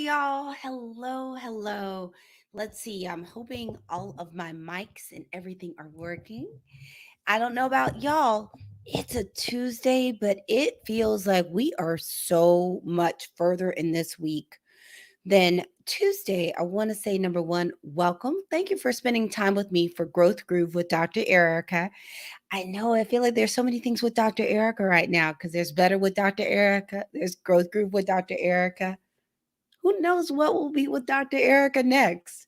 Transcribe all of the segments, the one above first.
y'all. Hello, hello. Let's see. I'm hoping all of my mics and everything are working. I don't know about y'all. It's a Tuesday, but it feels like we are so much further in this week than Tuesday. I want to say, number one, welcome. Thank you for spending time with me for Growth Groove with Dr. Erica. I know I feel like there's so many things with Dr. Erica right now because there's Better with Dr. Erica, there's Growth Groove with Dr. Erica. Who knows what will be with Dr. Erica next?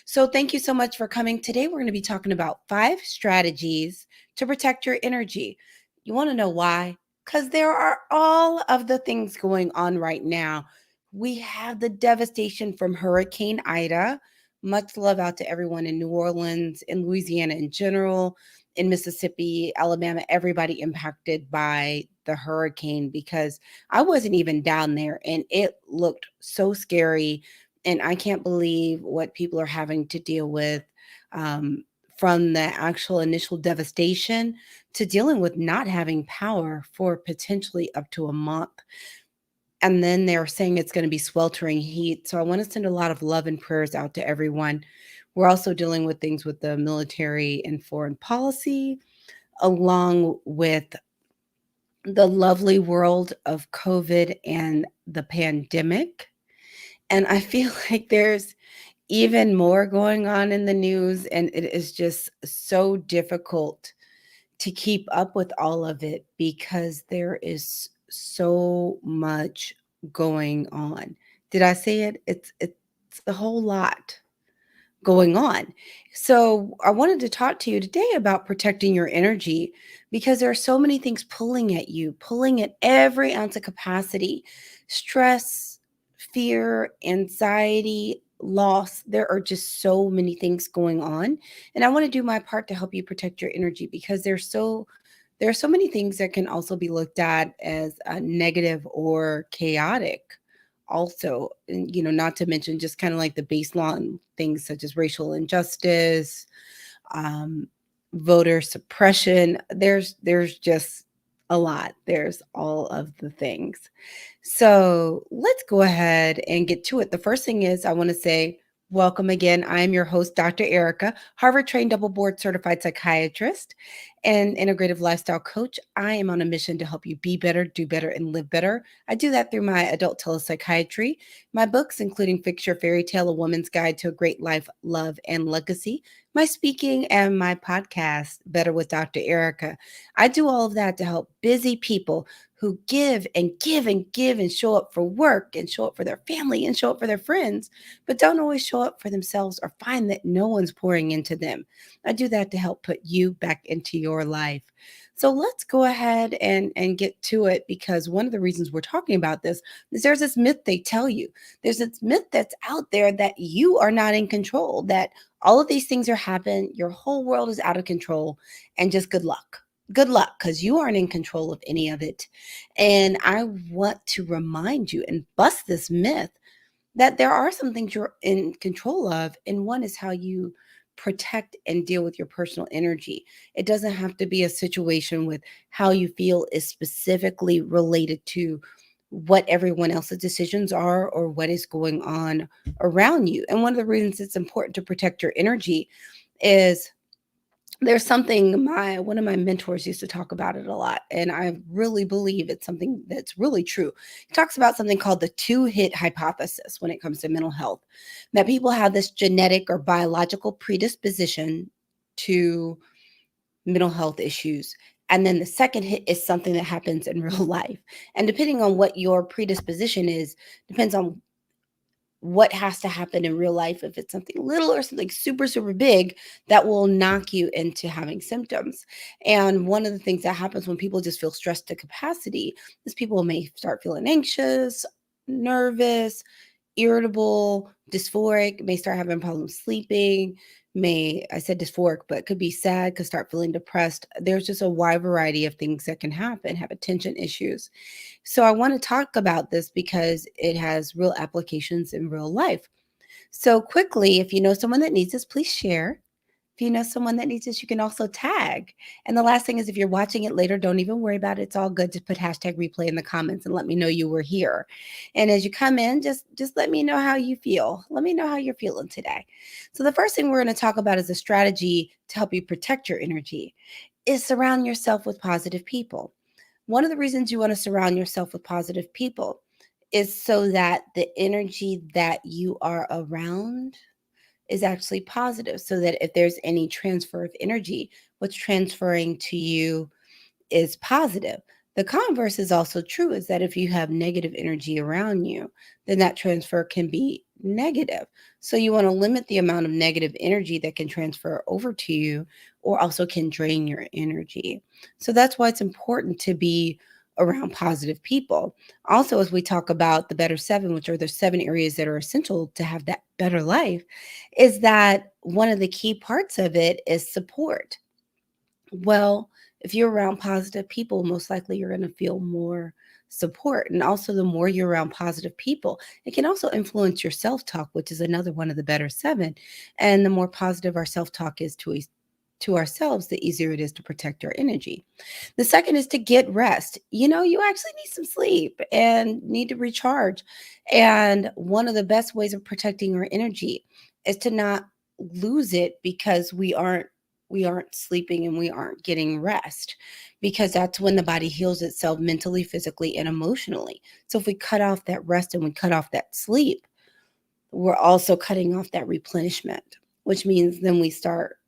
So, thank you so much for coming. Today, we're going to be talking about 5 strategies to protect your energy. You want to know why? Because there are all of the things going on right now. We have the devastation from Hurricane Ida. Much love out to everyone in New Orleans, in Louisiana in general, in Mississippi, Alabama, everybody impacted by the hurricane because I wasn't even down there and it looked so scary. And I can't believe what people are having to deal with um, from the actual initial devastation to dealing with not having power for potentially up to a month. And then they're saying it's going to be sweltering heat. So I want to send a lot of love and prayers out to everyone. We're also dealing with things with the military and foreign policy, along with the lovely world of COVID and the pandemic. And I feel like there's even more going on in the news, and it is just so difficult to keep up with all of it because there is so much going on. Did I say it? It's a whole lot going on. So, I wanted to talk to you today about protecting your energy because there are so many things pulling at you, pulling at every ounce of capacity. Stress, fear, anxiety, loss. There are just so many things going on. And I want to do my part to help you protect your energy because there are so many things that can also be looked at as negative or chaotic also, and, not to mention just kind of like the baseline things such as racial injustice, um, voter suppression. There's just a lot. There's all of the things. So let's go ahead and get to it. The first thing is I want to say welcome again. I am your host, Dr. Erica, Harvard trained double board certified psychiatrist and integrative lifestyle coach. I am on a mission to help you be better, do better, and live better. I do that through my adult telepsychiatry, my books, including Fix Your Fairy Tale, A Woman's Guide to a Great Life, Love, and Legacy, my speaking, and my podcast, Better with Dr. Erica. I do all of that to help busy people who give and give and give and show up for work and show up for their family and show up for their friends, but don't always show up for themselves or find that no one's pouring into them. I do that to help put you back into your life. So let's go ahead and get to it because one of the reasons we're talking about this is there's this myth they tell you. There's this myth that's out there that you are not in control, that all of these things are happening, your whole world is out of control, and just good luck. Good luck because you aren't in control of any of it. And I want to remind you and bust this myth that there are some things you're in control of. And one is how you protect and deal with your personal energy. It doesn't have to be a situation with how you feel is specifically related to what everyone else's decisions are or what is going on around you. And one of the reasons it's important to protect your energy is there's something my one of my mentors used to talk about it a lot, and I really believe it's something that's really true. He talks about something called the two-hit hypothesis when it comes to mental health, that people have this genetic or biological predisposition to mental health issues. And then the second hit is something that happens in real life. And depending on what your predisposition is, depends on what has to happen in real life. If it's something little or something super super big, that will knock you into having symptoms. And one of the things that happens when people just feel stressed to capacity is people may start feeling anxious, nervous, irritable, dysphoric, may start having problems sleeping, may, I said dysphoric, but it could be sad, could start feeling depressed. There's just a wide variety of things that can happen, have attention issues. So I want to talk about this because it has real applications in real life. So quickly, if you know someone that needs this, please share. If you know someone that needs this, you can also tag. And the last thing is if you're watching it later, don't even worry about it. It's all good. Just put hashtag replay in the comments and let me know you were here. And as you come in, just let me know how you feel. Let me know how you're feeling today. So the first thing we're going to talk about is a strategy to help you protect your energy is surround yourself with positive people. One of the reasons you want to surround yourself with positive people is so that the energy that you are around is actually positive, so that if there's any transfer of energy, what's transferring to you is positive. The converse is also true, is that if you have negative energy around you, then that transfer can be negative. So you want to limit the amount of negative energy that can transfer over to you or also can drain your energy. So that's why it's important to be around positive people. Also, as we talk about the better seven, which are the seven areas that are essential to have that better life, is that one of the key parts of it is support. Well, if you're around positive people, most likely you're going to feel more support. And also, the more you're around positive people, it can also influence your self talk, which is another one of the better seven. And the more positive our self talk is to ourselves, the easier it is to protect our energy. The second is to get rest. You actually need some sleep and need to recharge. And one of the best ways of protecting our energy is to not lose it because we aren't sleeping and we aren't getting rest, because that's when the body heals itself mentally, physically, and emotionally. So if we cut off that rest and we cut off that sleep, we're also cutting off that replenishment, which means then we start,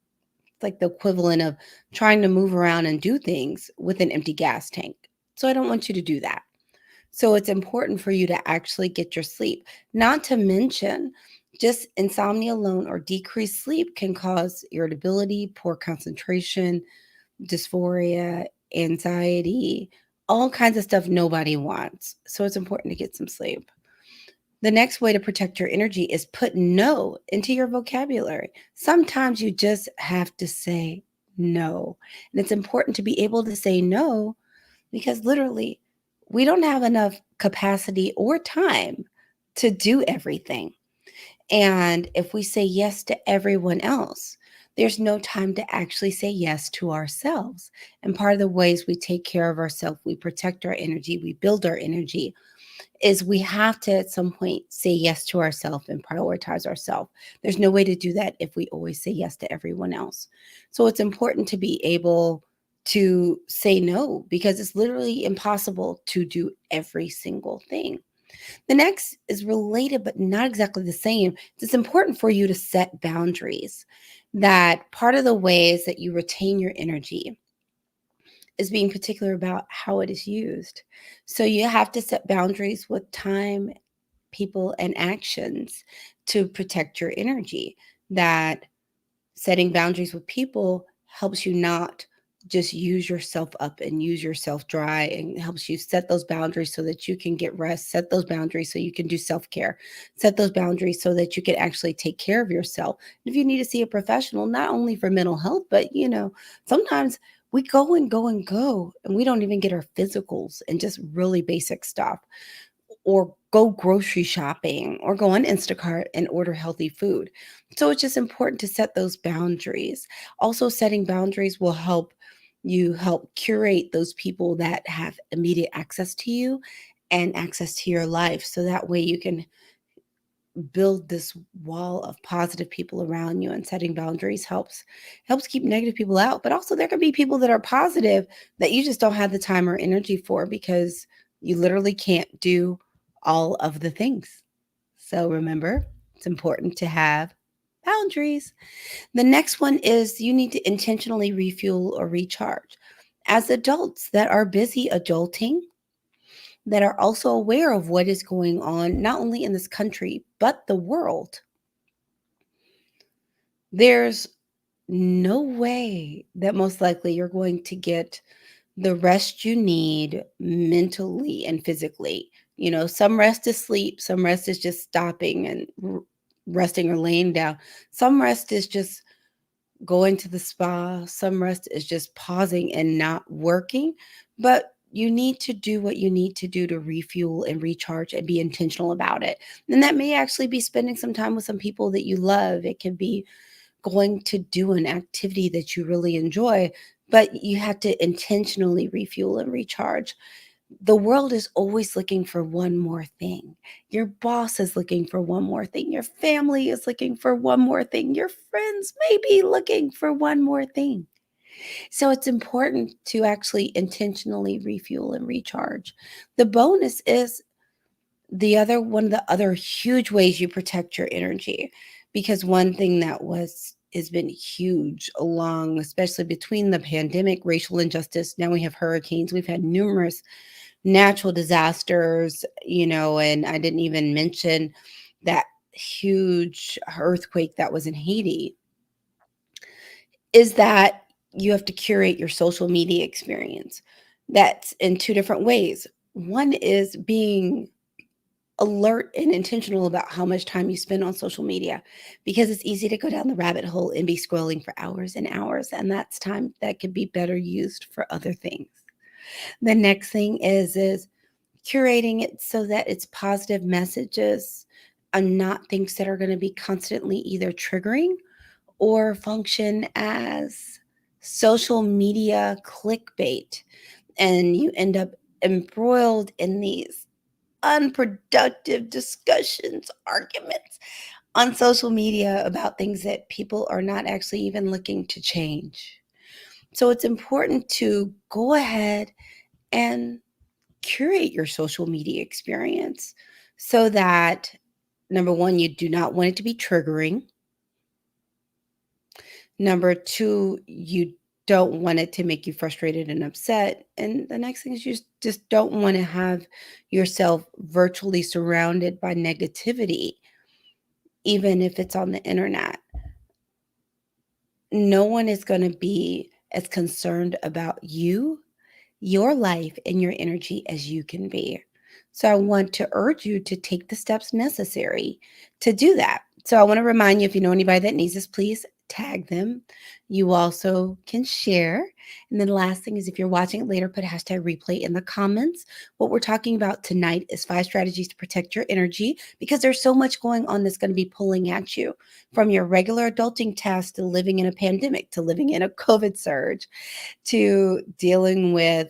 it's like the equivalent of trying to move around and do things with an empty gas tank. So I don't want you to do that. So it's important for you to actually get your sleep. Not to mention, just insomnia alone or decreased sleep can cause irritability, poor concentration, dysphoria, anxiety, all kinds of stuff nobody wants. So it's important to get some sleep. The next way to protect your energy is put no into your vocabulary. Sometimes you just have to say no. And it's important to be able to say no because literally we don't have enough capacity or time to do everything. And if we say yes to everyone else, there's no time to actually say yes to ourselves. And part of the ways we take care of ourselves, we protect our energy, we build our energy, is we have to at some point say yes to ourselves and prioritize ourselves. There's no way to do that if we always say yes to everyone else. So it's important to be able to say no because it's literally impossible to do every single thing. The next is related, but not exactly the same. It's important for you to set boundaries. That part of the ways that you retain your energy is being particular about how it is used. So you have to set boundaries with time, people, and actions to protect your energy. That setting boundaries with people helps you not just use yourself up and use yourself dry, and helps you set those boundaries so that you can get rest, set those boundaries so you can do self-care, set those boundaries so that you can actually take care of yourself. And if you need to see a professional, not only for mental health, but sometimes we go and go and go and we don't even get our physicals and just really basic stuff, or go grocery shopping or go on Instacart and order healthy food. So it's just important to set those boundaries. Also, setting boundaries will help curate those people that have immediate access to you and access to your life. So that way you can build this wall of positive people around you, and setting boundaries helps keep negative people out. But also there can be people that are positive that you just don't have the time or energy for because you literally can't do all of the things. So remember, it's important to have boundaries. The next one is you need to intentionally refuel or recharge. As adults that are busy adulting, that are also aware of what is going on, not only in this country, but the world, there's no way that most likely you're going to get the rest you need mentally and physically. Some rest is sleep, some rest is just stopping and resting or laying down. Some rest is just going to the spa, some rest is just pausing and not working. But you need to do what you need to do to refuel and recharge and be intentional about it. And that may actually be spending some time with some people that you love. It can be going to do an activity that you really enjoy, but you have to intentionally refuel and recharge. The world is always looking for one more thing. Your boss is looking for one more thing. Your family is looking for one more thing. Your friends may be looking for one more thing. So it's important to actually intentionally refuel and recharge. The bonus is the other one of the other huge ways you protect your energy, because one thing that was has been huge along, especially between the pandemic, racial injustice, now we have hurricanes, we've had numerous natural disasters, and I didn't even mention that huge earthquake that was in Haiti, is that you have to curate your social media experience. That's in two different ways. One is being alert and intentional about how much time you spend on social media, because it's easy to go down the rabbit hole and be scrolling for hours and hours, and that's time that could be better used for other things. The next thing is curating it so that it's positive messages and not things that are going to be constantly either triggering or function as social media clickbait, and you end up embroiled in these unproductive discussions, arguments on social media about things that people are not actually even looking to change. So it's important to go ahead and curate your social media experience so that, number one, you do not want it to be triggering. Number two, you don't want it to make you frustrated and upset. And the next thing is you just don't want to have yourself virtually surrounded by negativity, even if it's on the internet. No one is going to be as concerned about you, your life, and your energy as you can be. So I want to urge you to take the steps necessary to do that. So I want to remind you, if you know anybody that needs this, please tag them. You also can share. And then the last thing is, if you're watching it later, put hashtag replay in the comments. What we're talking about tonight is 5 strategies to protect your energy, because there's so much going on that's going to be pulling at you, from your regular adulting tasks to living in a pandemic, to living in a COVID surge, to dealing with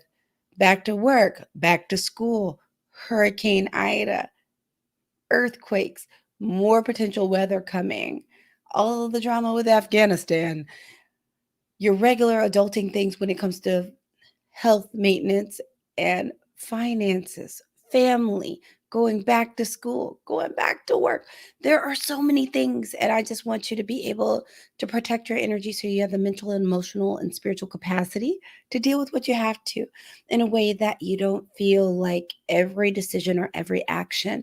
back to work, back to school, Hurricane Ida, earthquakes, more potential weather coming, all of the drama with Afghanistan, your regular adulting things when it comes to health maintenance and finances, family, going back to school, going back to work. There are so many things, and I just want you to be able to protect your energy so you have the mental, emotional, and spiritual capacity to deal with what you have to, in a way that you don't feel like every decision or every action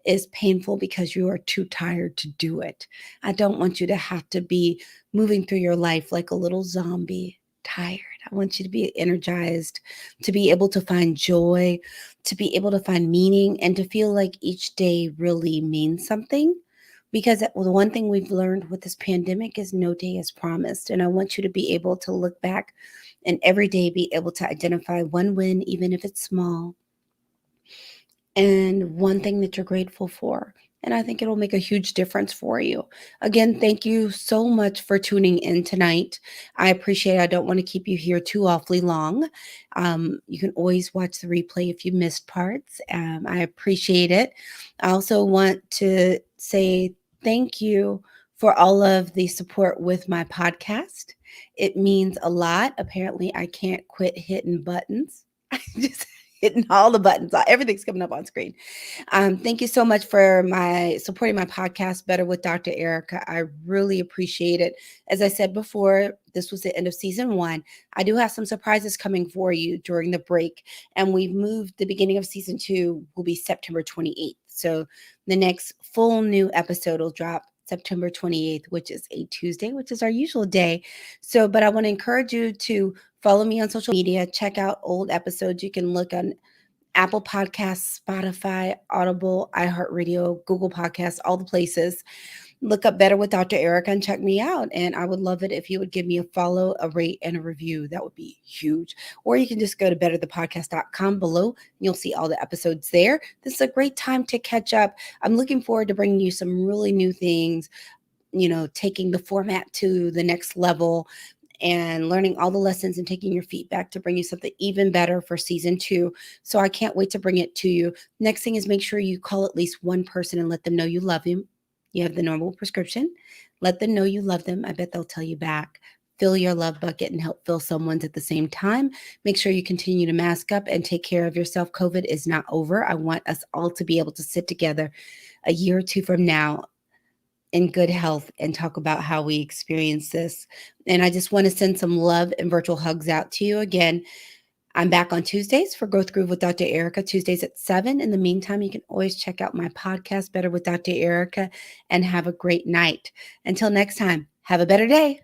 is painful because you are too tired to do it. I don't want you to have to be moving through your life like a little zombie, tired. I want you to be energized, to be able to find joy, to be able to find meaning, and to feel like each day really means something. Because the one thing we've learned with this pandemic is no day is promised. And I want you to be able to look back and every day be able to identify one win, even if it's small, and one thing that you're grateful for. And I think it'll make a huge difference for you. Again, thank you so much for tuning in tonight. I appreciate it. I don't want to keep you here too awfully long. You can always watch the replay if you missed parts. I appreciate it. I also want to say thank you for all of the support with my podcast. It means a lot. Apparently, I can't quit hitting buttons. I just hitting all the buttons. Everything's coming up on screen. Thank you so much for supporting my podcast, Better with Dr. Erica. I really appreciate it. As I said before, this was the end of season 1. I do have some surprises coming for you during the break, and we've moved the beginning of season 2 will be September 28th. So the next full new episode will drop September 28th, which is a Tuesday, which is our usual day. So, but I want to encourage you to follow me on social media, check out old episodes. You can look on Apple Podcasts, Spotify, Audible, iHeartRadio, Google Podcasts, all the places. Look up Better with Dr. Erica and check me out. And I would love it if you would give me a follow, a rate, and a review. That would be huge. Or you can just go to betterthepodcast.com below. You'll see all the episodes there. This is a great time to catch up. I'm looking forward to bringing you some really new things. taking the format to the next level and learning all the lessons and taking your feedback to bring you something even better for season 2. So I can't wait to bring it to you. Next thing is make sure you call at least one person and let them know you love him. You have the normal prescription. Let them know you love them. I bet they'll tell you back. Fill your love bucket and help fill someone's at the same time. Make sure you continue to mask up and take care of yourself. COVID is not over. I want us all to be able to sit together a year or two from now in good health and talk about how we experience this. And I just want to send some love and virtual hugs out to you. Again, I'm back on Tuesdays for Growth Groove with Dr. Erica, Tuesdays at 7. In the meantime, you can always check out my podcast, Better with Dr. Erica, and have a great night. Until next time, have a better day.